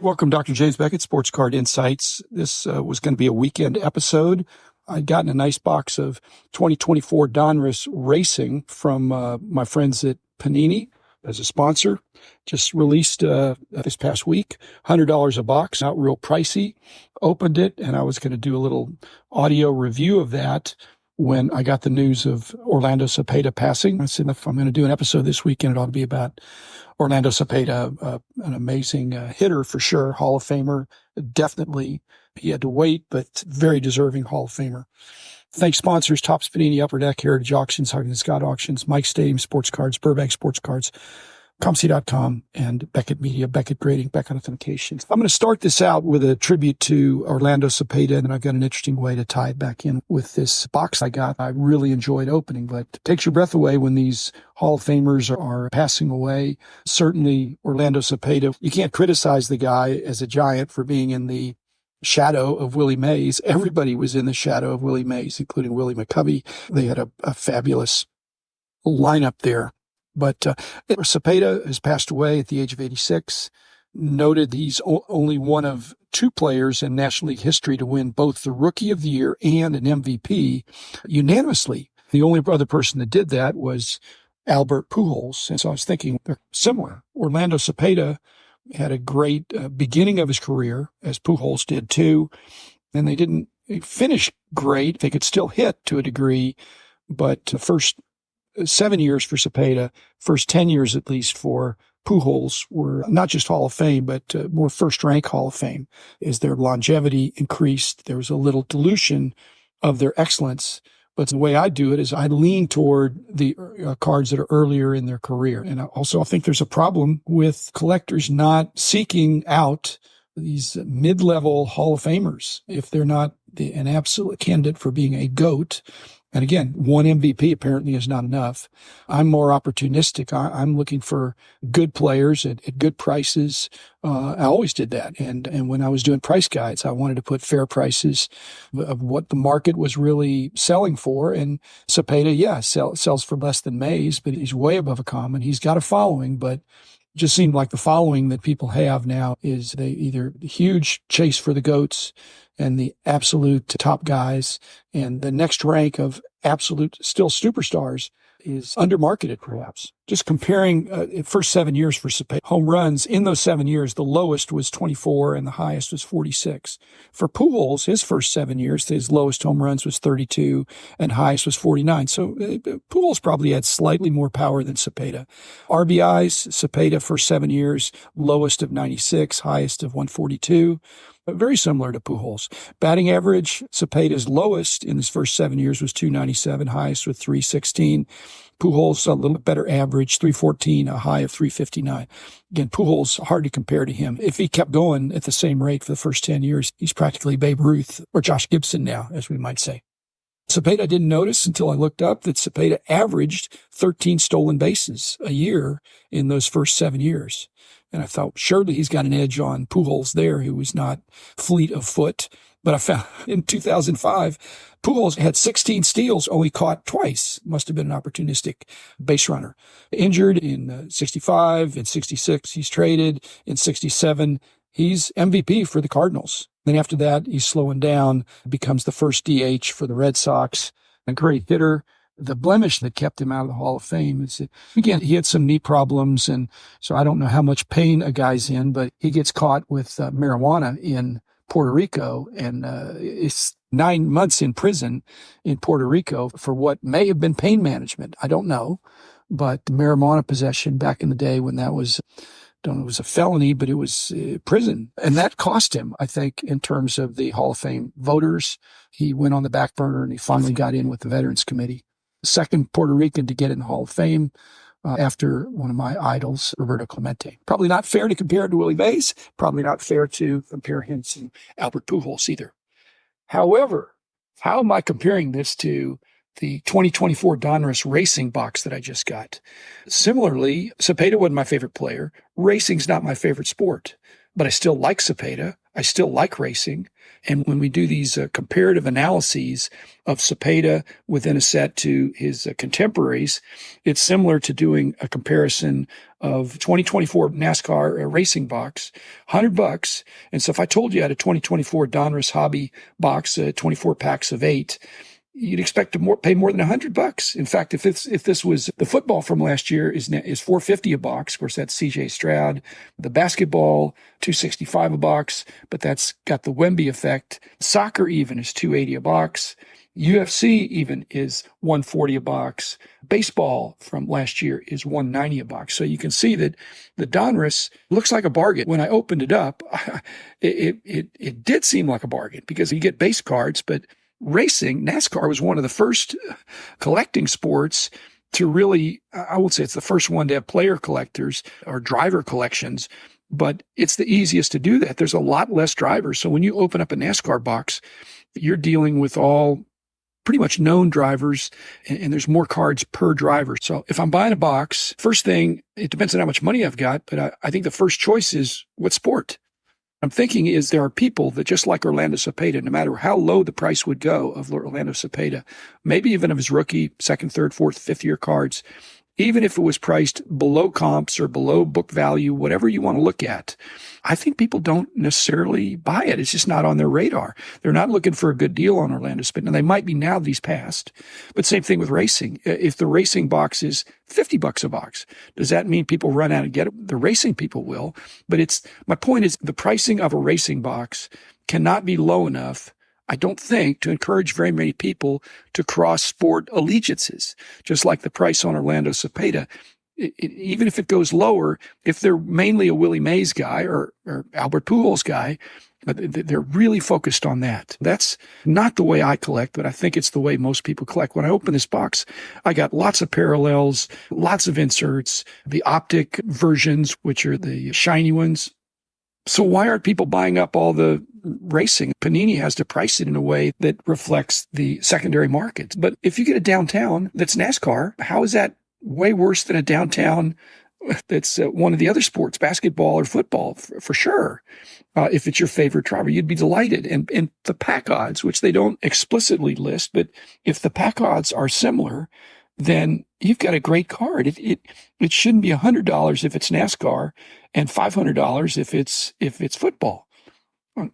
Welcome, Dr. James Beckett, Sports Card Insights. This was going to be a weekend episode. I'd gotten a nice box of 2024 Donruss Racing from my friends at Panini as a sponsor. Just released this past week, $100 a box, not real pricey. Opened it, and I was going to do a little audio review of that when I got the news of Orlando Cepeda passing. I said, if I'm going to do an episode this weekend, it ought to be about Orlando Cepeda, an amazing hitter for sure, Hall of Famer. Definitely, he had to wait, but very deserving Hall of Famer. Thanks sponsors, Topps Panini, Upper Deck, Heritage Auctions, Huggins Scott Auctions, Mike Stadium Sports Cards, Burbank Sports Cards, ComC.com, and Beckett Media, Beckett Grading, Beckett Authentication. I'm going to start this out with a tribute to Orlando Cepeda, and I've got an interesting way to tie it back in with this box I got. I really enjoyed opening, but it takes your breath away when these Hall of Famers are passing away. Certainly, Orlando Cepeda, you can't criticize the guy as a Giant for being in the shadow of Willie Mays. Everybody was in the shadow of Willie Mays, including Willie McCovey. They had a fabulous lineup there. But Cepeda has passed away at the age of 86. Noted he's only one of two players in National League history to win both the Rookie of the Year and an MVP unanimously. The only other person that did that was Albert Pujols. And so I was thinking they're similar. Orlando Cepeda had a great beginning of his career, as Pujols did too. And they didn't finish great. They could still hit to a degree, but the first 7 years for Cepeda, first 10 years at least for Pujols were not just Hall of Fame, but more first-rank Hall of Fame. As their longevity increased, there was a little dilution of their excellence. But the way I do it is I lean toward the cards that are earlier in their career. And also I think there's a problem with collectors not seeking out these mid-level Hall of Famers if they're not an absolute candidate for being a GOAT. And again, one MVP apparently is not enough. I'm more opportunistic. I'm looking for good players at good prices. I always did that. And when I was doing price guides, I wanted to put fair prices of what the market was really selling for. And Cepeda, sells for less than Mays, but he's way above a common. He's got a following, but just seemed like the following that people have now is they either huge chase for the GOATs and the absolute top guys, and the next rank of absolute still superstars is undermarketed, perhaps. Just comparing first 7 years for Cepeda, home runs in those 7 years, the lowest was 24 and the highest was 46. For Pujols, his first 7 years, his lowest home runs was 32 and highest was 49. So Pujols probably had slightly more power than Cepeda. RBIs, Cepeda for 7 years, lowest of 96, highest of 142. Very similar to Pujols. Batting average, Cepeda's lowest in his first 7 years was 297, highest with 316. Pujols, a little bit better average, 314, a high of 359. Again, Pujols, hard to compare to him. If he kept going at the same rate for the first 10 years, he's practically Babe Ruth or Josh Gibson now, as we might say. Cepeda didn't notice until I looked up that Cepeda averaged 13 stolen bases a year in those first 7 years. And I thought, surely he's got an edge on Pujols there, who was not fleet of foot. But I found in 2005, Pujols had 16 steals, only caught twice. Must have been an opportunistic base runner. Injured in 65, in 66, he's traded. In 67, he's MVP for the Cardinals. Then after that, he's slowing down, becomes the first DH for the Red Sox, a great hitter. The blemish that kept him out of the Hall of Fame is, again, he had some knee problems, and so I don't know how much pain a guy's in, but he gets caught with marijuana in Puerto Rico, and it's 9 months in prison in Puerto Rico for what may have been pain management. I don't know, but marijuana possession back in the day when that was, don't know, it was a felony, but it was prison. And that cost him, I think, in terms of the Hall of Fame voters. He went on the back burner and he finally got in with the Veterans Committee. Second Puerto Rican to get in the Hall of Fame after one of my idols, Roberto Clemente. Probably not fair to compare to Willie Mays. Probably not fair to compare him to Albert Pujols either. However, how am I comparing this to the 2024 Donruss Racing box that I just got? Similarly, Cepeda wasn't my favorite player. Racing's not my favorite sport, but I still like Cepeda. I still like racing. And when we do these comparative analyses of Cepeda within a set to his contemporaries, it's similar to doing a comparison of 2024 NASCAR racing box, $100. And so if I told you I had a 2024 Donruss hobby box, 24 packs of 8, you'd expect to pay more than $100. In fact, if this was the football from last year is $450 a box. Of course, that's C.J. Stroud. The basketball, $265 a box, but that's got the Wemby effect. Soccer even is $280 a box. UFC even is $140 a box. Baseball from last year is $190 a box. So you can see that the Donruss looks like a bargain. When I opened it up, it did seem like a bargain because you get base cards, but racing, NASCAR was one of the first collecting sports to really, I won't say it's the first one to have player collectors or driver collections, but it's the easiest to do that. There's a lot less drivers. So when you open up a NASCAR box, you're dealing with all pretty much known drivers, and there's more cards per driver. So if I'm buying a box, first thing, it depends on how much money I've got, but I think the first choice is what sport. I'm thinking is there are people that just like Orlando Cepeda, no matter how low the price would go of Orlando Cepeda, maybe even of his rookie, second, third, fourth, fifth year cards, even if it was priced below comps or below book value, whatever you want to look at, I think people don't necessarily buy it. It's just not on their radar. They're not looking for a good deal on Orlando Cepeda. Now, they might be now that he's passed, but same thing with racing. If the racing box is $50 a box, does that mean people run out and get it? The racing people will, but my point is the pricing of a racing box cannot be low enough, I don't think, to encourage very many people to cross sport allegiances, just like the price on Orlando Cepeda. Even if it goes lower, if they're mainly a Willie Mays guy or Albert Pujols guy, they're really focused on that. That's not the way I collect, but I think it's the way most people collect. When I open this box, I got lots of parallels, lots of inserts, the optic versions, which are the shiny ones. So why aren't people buying up all the racing? Panini has to price it in a way that reflects the secondary market. But if you get a downtown that's NASCAR, how is that way worse than a downtown that's one of the other sports, basketball or football, for sure? If it's your favorite driver, you'd be delighted. And the pack odds, which they don't explicitly list, but if the pack odds are similar, then you've got a great card. It shouldn't be $100 if it's NASCAR and $500 if it's football.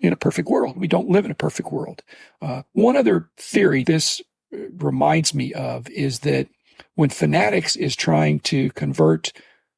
In a perfect world, we don't live in a perfect world. One other theory this reminds me of is that when Fanatics is trying to convert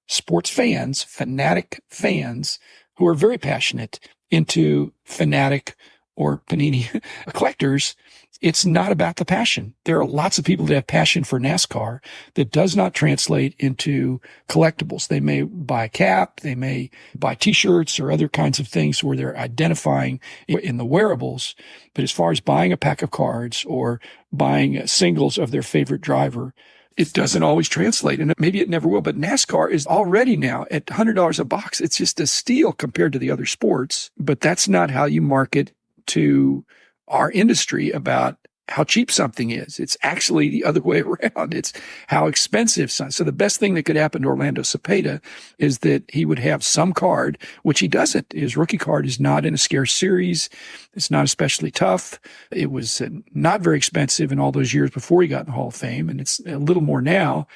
sports fans, fanatic fans who are very passionate, into fanatic or Panini collectors, it's not about the passion. There are lots of people that have passion for NASCAR that does not translate into collectibles. They may buy a cap, they may buy T-shirts or other kinds of things where they're identifying in the wearables. But as far as buying a pack of cards or buying singles of their favorite driver, it doesn't always translate, and maybe it never will. But NASCAR is already now at $100 a box. It's just a steal compared to the other sports. But that's not how you market to our industry about how cheap something is. It's actually the other way around. It's how expensive. So the best thing that could happen to Orlando Cepeda is that he would have some card, which he doesn't. His rookie card is not in a scarce series. It's not especially tough. It was not very expensive in all those years before he got in the Hall of Fame, and it's a little more now.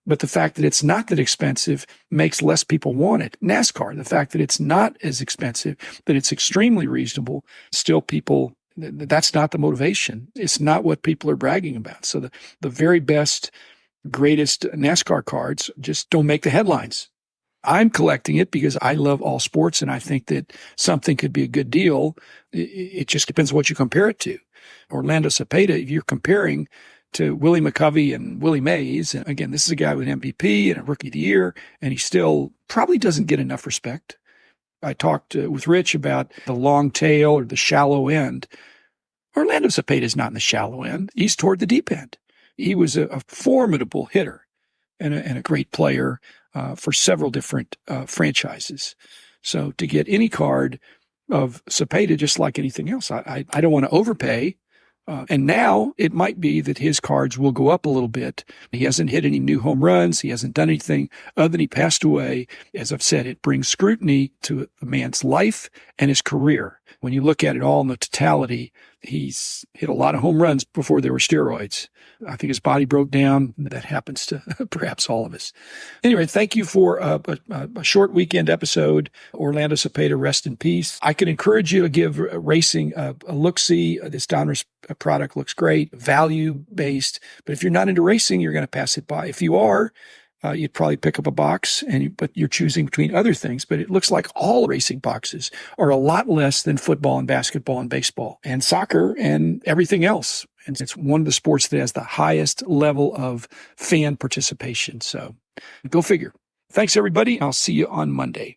But the fact that it's not that expensive makes less people want it. NASCAR, the fact that it's not as expensive, that it's extremely reasonable, still people, that's not the motivation. It's not what people are bragging about. So the very best, greatest NASCAR cards just don't make the headlines. I'm collecting it because I love all sports, and I think that something could be a good deal. It just depends on what you compare it to. Orlando Cepeda, if you're comparing to Willie McCovey and Willie Mays, and again, this is a guy with an MVP and a Rookie of the Year, and he still probably doesn't get enough respect. I talked with Rich about the long tail or the shallow end. Orlando Cepeda is not in the shallow end. He's toward the deep end. He was a formidable hitter and a great player for several different franchises. So to get any card of Cepeda, just like anything else, I don't want to overpay. And now it might be that his cards will go up a little bit. He hasn't hit any new home runs. He hasn't done anything other than he passed away. As I've said, it brings scrutiny to a man's life and his career. When you look at it all in the totality, he's hit a lot of home runs before there were steroids. I think his body broke down. That happens to perhaps all of us. Anyway, thank you for a short weekend episode. Orlando Cepeda, rest in peace. I could encourage you to give racing a look-see. This Donruss product looks great, value-based. But if you're not into racing, you're going to pass it by. If you are, you'd probably pick up a box, but you're choosing between other things. But it looks like all racing boxes are a lot less than football and basketball and baseball and soccer and everything else. And it's one of the sports that has the highest level of fan participation. So go figure. Thanks, everybody. I'll see you on Monday.